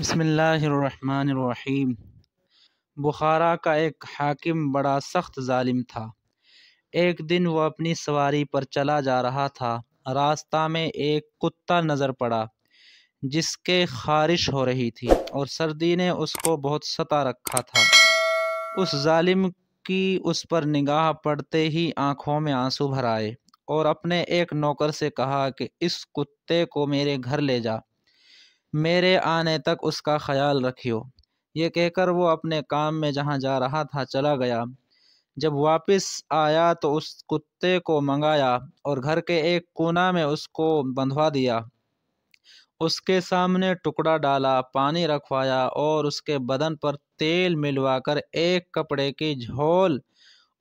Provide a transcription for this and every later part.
بسم اللہ الرحمن الرحیم۔ بخارا کا ایک حاکم بڑا سخت ظالم تھا۔ ایک دن وہ اپنی سواری پر چلا جا رہا تھا۔ راستہ میں ایک کتا نظر پڑا جس کے خارش ہو رہی تھی اور سردی نے اس کو بہت ستا رکھا تھا۔ اس ظالم کی اس پر نگاہ پڑتے ہی آنکھوں میں آنسو بھر آئے اور اپنے ایک نوکر سے کہا کہ اس کتے کو میرے گھر لے جا، میرے آنے تک اس کا خیال رکھیو۔ یہ کہہ کر وہ اپنے کام میں جہاں جا رہا تھا چلا گیا۔ جب واپس آیا تو اس کتے کو منگایا اور گھر کے ایک کونا میں اس کو بندھوا دیا۔ اس کے سامنے ٹکڑا ڈالا، پانی رکھوایا اور اس کے بدن پر تیل ملوا کر ایک کپڑے کی جھول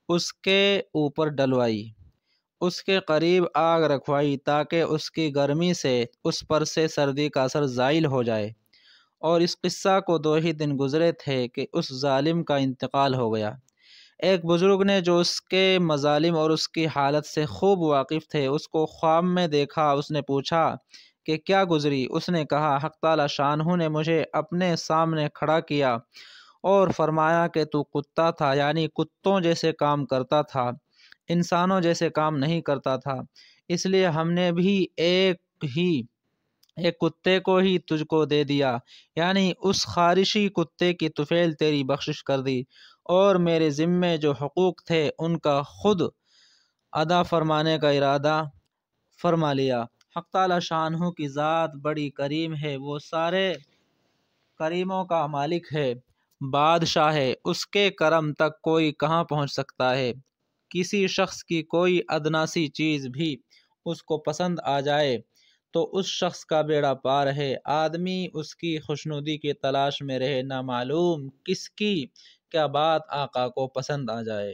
اس کے اوپر ڈلوائی۔ اس کے قریب آگ رکھوائی تاکہ اس کی گرمی سے اس پر سے سردی کا اثر زائل ہو جائے۔ اور اس قصہ کو 2 ہی دن گزرے تھے کہ اس ظالم کا انتقال ہو گیا۔ ایک بزرگ نے جو اس کے مظالم اور اس کی حالت سے خوب واقف تھے اس کو خواب میں دیکھا۔ اس نے پوچھا کہ کیا گزری؟ اس نے کہا، حق تعالی شانہ نے مجھے اپنے سامنے کھڑا کیا اور فرمایا کہ تو کتا تھا، یعنی کتوں جیسے کام کرتا تھا، انسانوں جیسے کام نہیں کرتا تھا، اس لیے ہم نے بھی ایک کتے کو ہی تجھ کو دے دیا، یعنی اس خارشی کتے کی طفیل تیری بخشش کر دی اور میرے ذمے جو حقوق تھے ان کا خود ادا فرمانے کا ارادہ فرما لیا۔ حق تعالی شانہ کی ذات بڑی کریم ہے، وہ سارے کریموں کا مالک ہے، بادشاہ ہے، اس کے کرم تک کوئی کہاں پہنچ سکتا ہے؟ کسی شخص کی کوئی ادنا سی چیز بھی اس کو پسند آ جائے تو اس شخص کا بیڑا پار ہے۔ آدمی اس کی خوشنودی کی تلاش میں رہے، نہ معلوم کس کی کیا بات آقا کو پسند آ جائے۔